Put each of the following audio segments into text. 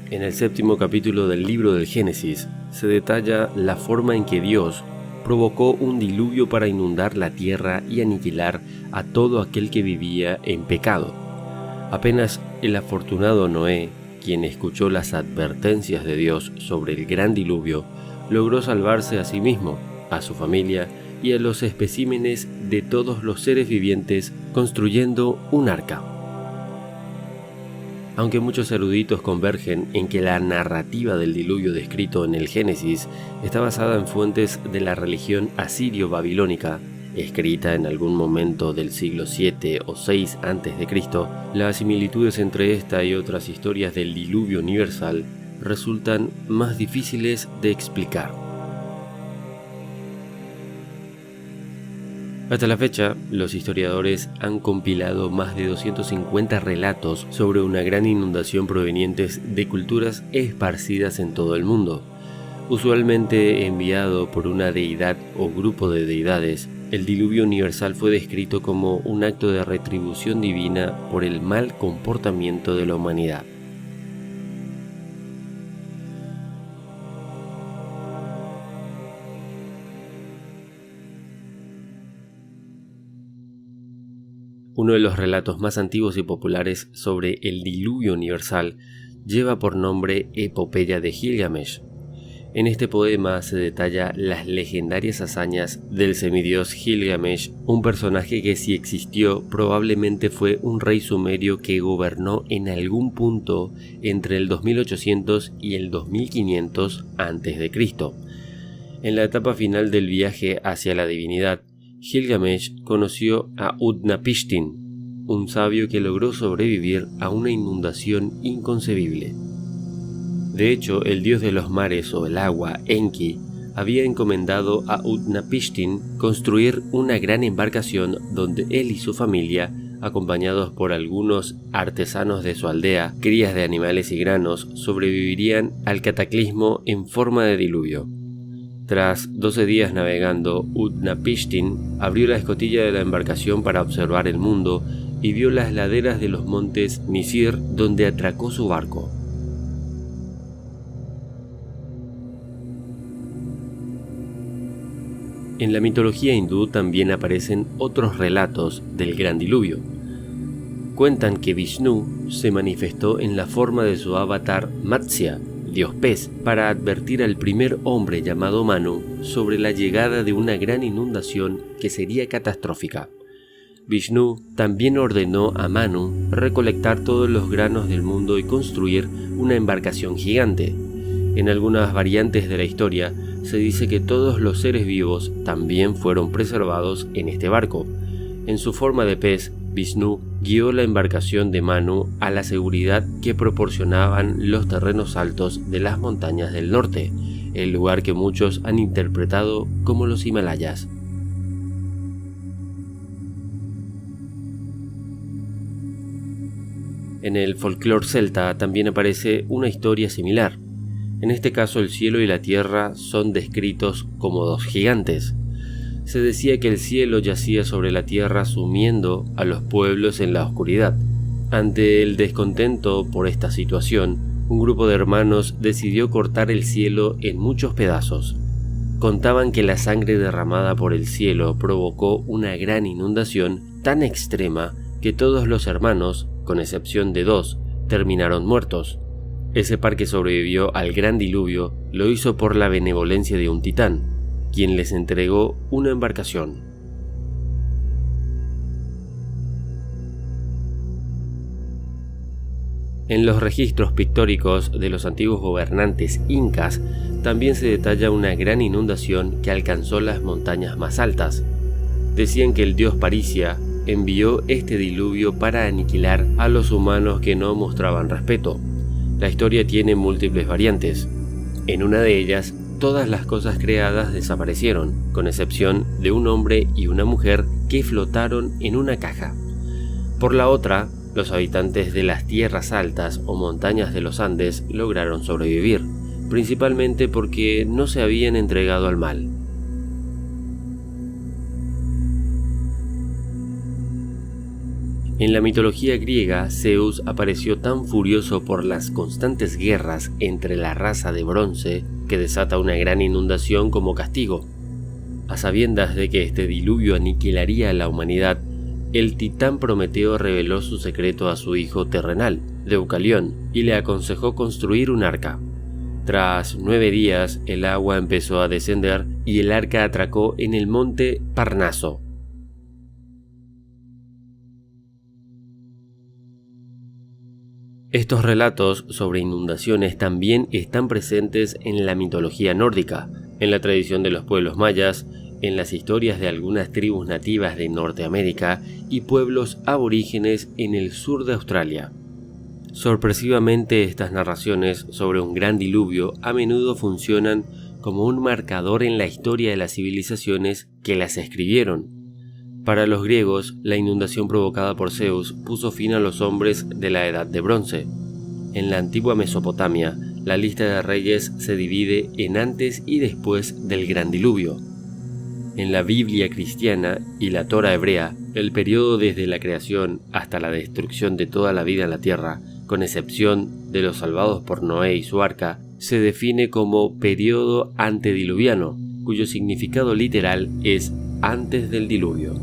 En el 7º capítulo del libro del Génesis se detalla la forma en que Dios provocó un diluvio para inundar la tierra y aniquilar a todo aquel que vivía en pecado. Apenas el afortunado Noé, quien escuchó las advertencias de Dios sobre el gran diluvio, logró salvarse a sí mismo, a su familia y a los especímenes de todos los seres vivientes construyendo un arca. Aunque muchos eruditos convergen en que la narrativa del diluvio descrito en el Génesis está basada en fuentes de la religión asirio-babilónica, escrita en algún momento del siglo VII o VI a.C., las similitudes entre esta y otras historias del diluvio universal resultan más difíciles de explicar. Hasta la fecha, los historiadores han compilado más de 250 relatos sobre una gran inundación provenientes de culturas esparcidas en todo el mundo. Usualmente enviado por una deidad o grupo de deidades, el diluvio universal fue descrito como un acto de retribución divina por el mal comportamiento de la humanidad. Uno de los relatos más antiguos y populares sobre el diluvio universal lleva por nombre Epopeya de Gilgamesh. En este poema se detalla las legendarias hazañas del semidios Gilgamesh, un personaje que, si existió, probablemente fue un rey sumerio que gobernó en algún punto entre el 2800 y el 2500 a.C. En la etapa final del viaje hacia la divinidad, Gilgamesh conoció a Utnapishtim, un sabio que logró sobrevivir a una inundación inconcebible. De hecho, el dios de los mares o el agua, Enki, había encomendado a Utnapishtim construir una gran embarcación donde él y su familia, acompañados por algunos artesanos de su aldea, crías de animales y granos, sobrevivirían al cataclismo en forma de diluvio. Tras 12 días navegando, Utnapishtim abrió la escotilla de la embarcación para observar el mundo y vio las laderas de los montes Nisir, donde atracó su barco. En la mitología hindú también aparecen otros relatos del gran diluvio. Cuentan que Vishnu se manifestó en la forma de su avatar Matsya, dios pez, para advertir al primer hombre llamado Manu sobre la llegada de una gran inundación que sería catastrófica. Vishnu también ordenó a Manu recolectar todos los granos del mundo y construir una embarcación gigante. En algunas variantes de la historia se dice que todos los seres vivos también fueron preservados en este barco. En su forma de pez, Vishnu guió la embarcación de Manu a la seguridad que proporcionaban los terrenos altos de las montañas del norte, el lugar que muchos han interpretado como los Himalayas. En el folclore celta también aparece una historia similar. En este caso, el cielo y la tierra son descritos como dos gigantes. Se decía que el cielo yacía sobre la tierra sumiendo a los pueblos en la oscuridad. Ante el descontento por esta situación, un grupo de hermanos decidió cortar el cielo en muchos pedazos. Contaban que la sangre derramada por el cielo provocó una gran inundación tan extrema que todos los hermanos, con excepción de 2, terminaron muertos. Ese par que sobrevivió al gran diluvio lo hizo por la benevolencia de un titán, quien les entregó una embarcación. En los registros pictóricos de los antiguos gobernantes incas también se detalla una gran inundación que alcanzó las montañas más altas. Decían que el dios Paricia envió este diluvio para aniquilar a los humanos que no mostraban respeto. La historia tiene múltiples variantes. En una de ellas, todas las cosas creadas desaparecieron, con excepción de un hombre y una mujer que flotaron en una caja. Por la otra, los habitantes de las tierras altas o montañas de los Andes lograron sobrevivir, principalmente porque no se habían entregado al mal. En la mitología griega, Zeus apareció tan furioso por las constantes guerras entre la raza de bronce que desata una gran inundación como castigo. A sabiendas de que este diluvio aniquilaría a la humanidad, el titán Prometeo reveló su secreto a su hijo terrenal, Deucalión, y le aconsejó construir un arca. Tras 9 días, el agua empezó a descender y el arca atracó en el monte Parnaso. Estos relatos sobre inundaciones también están presentes en la mitología nórdica, en la tradición de los pueblos mayas, en las historias de algunas tribus nativas de Norteamérica y pueblos aborígenes en el sur de Australia. Sorpresivamente, estas narraciones sobre un gran diluvio a menudo funcionan como un marcador en la historia de las civilizaciones que las escribieron. Para los griegos, la inundación provocada por Zeus puso fin a los hombres de la Edad de Bronce. En la antigua Mesopotamia, la lista de reyes se divide en antes y después del gran diluvio. En la Biblia cristiana y la Torá hebrea, el periodo desde la creación hasta la destrucción de toda la vida en la tierra, con excepción de los salvados por Noé y su arca, se define como periodo antediluviano, cuyo significado literal es antes del diluvio.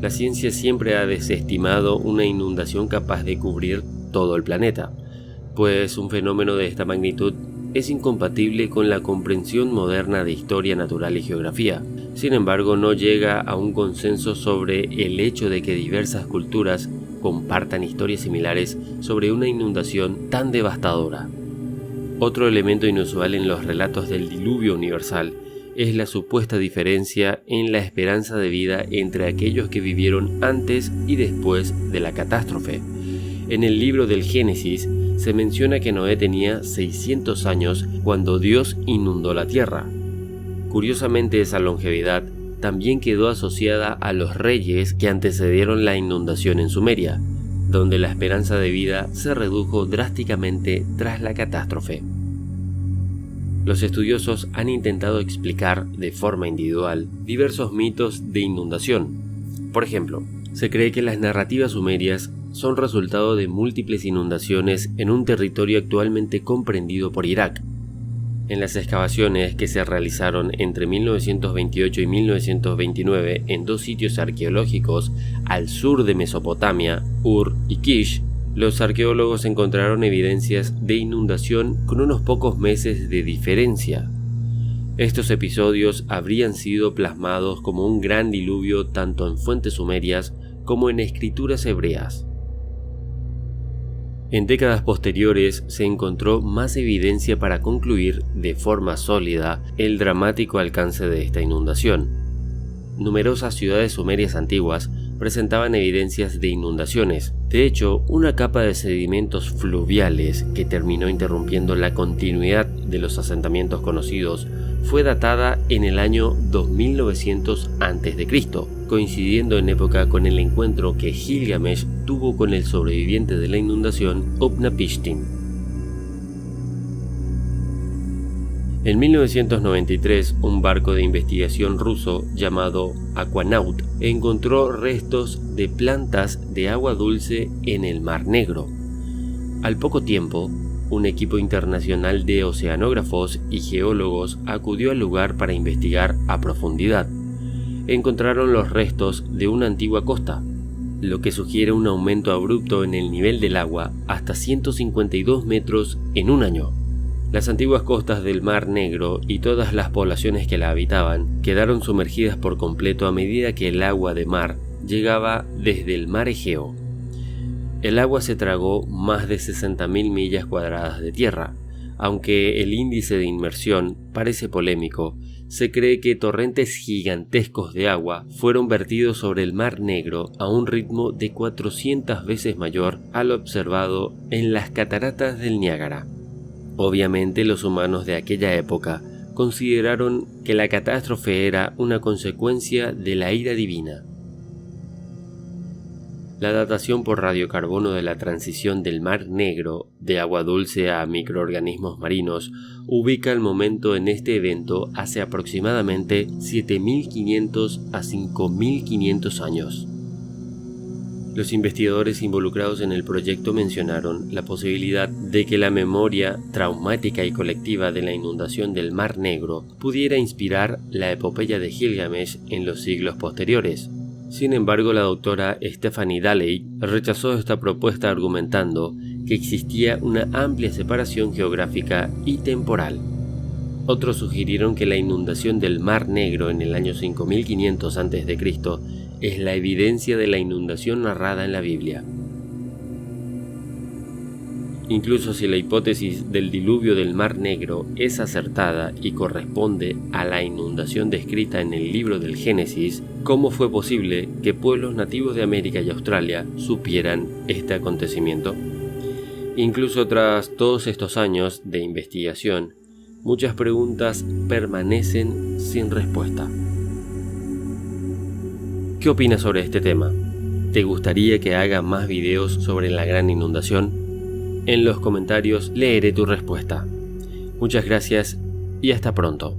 La ciencia siempre ha desestimado una inundación capaz de cubrir todo el planeta, pues un fenómeno de esta magnitud es incompatible con la comprensión moderna de historia natural y geografía. Sin embargo, no llega a un consenso sobre el hecho de que diversas culturas compartan historias similares sobre una inundación tan devastadora. Otro elemento inusual en los relatos del diluvio universal es la supuesta diferencia en la esperanza de vida entre aquellos que vivieron antes y después de la catástrofe. En el libro del Génesis se menciona que Noé tenía 600 años cuando Dios inundó la tierra. Curiosamente, esa longevidad también quedó asociada a los reyes que antecedieron la inundación en Sumeria, donde la esperanza de vida se redujo drásticamente tras la catástrofe. Los estudiosos han intentado explicar de forma individual diversos mitos de inundación. Por ejemplo, se cree que las narrativas sumerias son resultado de múltiples inundaciones en un territorio actualmente comprendido por Irak. En las excavaciones que se realizaron entre 1928 y 1929 en 2 sitios arqueológicos al sur de Mesopotamia, Ur y Kish, los arqueólogos encontraron evidencias de inundación con unos pocos meses de diferencia. Estos episodios habrían sido plasmados como un gran diluvio tanto en fuentes sumerias como en escrituras hebreas. En décadas posteriores se encontró más evidencia para concluir de forma sólida el dramático alcance de esta inundación. Numerosas ciudades sumerias antiguas presentaban evidencias de inundaciones. De hecho, una capa de sedimentos fluviales que terminó interrumpiendo la continuidad de los asentamientos conocidos fue datada en el año 2900 a.C., coincidiendo en época con el encuentro que Gilgamesh tuvo con el sobreviviente de la inundación, Utnapishtim. En 1993, un barco de investigación ruso llamado Aquanaut encontró restos de plantas de agua dulce en el Mar Negro. Al poco tiempo, un equipo internacional de oceanógrafos y geólogos acudió al lugar para investigar a profundidad. Encontraron los restos de una antigua costa, lo que sugiere un aumento abrupto en el nivel del agua hasta 152 metros en un año. Las antiguas costas del Mar Negro y todas las poblaciones que la habitaban quedaron sumergidas por completo a medida que el agua de mar llegaba desde el mar Egeo. El agua se tragó más de 60.000 millas cuadradas de tierra. Aunque el índice de inmersión parece polémico, se cree que torrentes gigantescos de agua fueron vertidos sobre el Mar Negro a un ritmo de 400 veces mayor al observado en las cataratas del Niágara. Obviamente, los humanos de aquella época consideraron que la catástrofe era una consecuencia de la ira divina. La datación por radiocarbono de la transición del Mar Negro de agua dulce a microorganismos marinos ubica el momento en este evento hace aproximadamente 7.500 a 5.500 años. Los investigadores involucrados en el proyecto mencionaron la posibilidad de que la memoria traumática y colectiva de la inundación del Mar Negro pudiera inspirar la epopeya de Gilgamesh en los siglos posteriores. Sin embargo, la doctora Stephanie Dalley rechazó esta propuesta argumentando que existía una amplia separación geográfica y temporal. Otros sugirieron que la inundación del Mar Negro en el año 5500 a.C. es la evidencia de la inundación narrada en la Biblia. Incluso si la hipótesis del diluvio del Mar Negro es acertada y corresponde a la inundación descrita en el libro del Génesis, ¿cómo fue posible que pueblos nativos de América y Australia supieran este acontecimiento? Incluso tras todos estos años de investigación, muchas preguntas permanecen sin respuesta. ¿Qué opinas sobre este tema? ¿Te gustaría que haga más videos sobre la gran inundación? En los comentarios leeré tu respuesta. Muchas gracias y hasta pronto.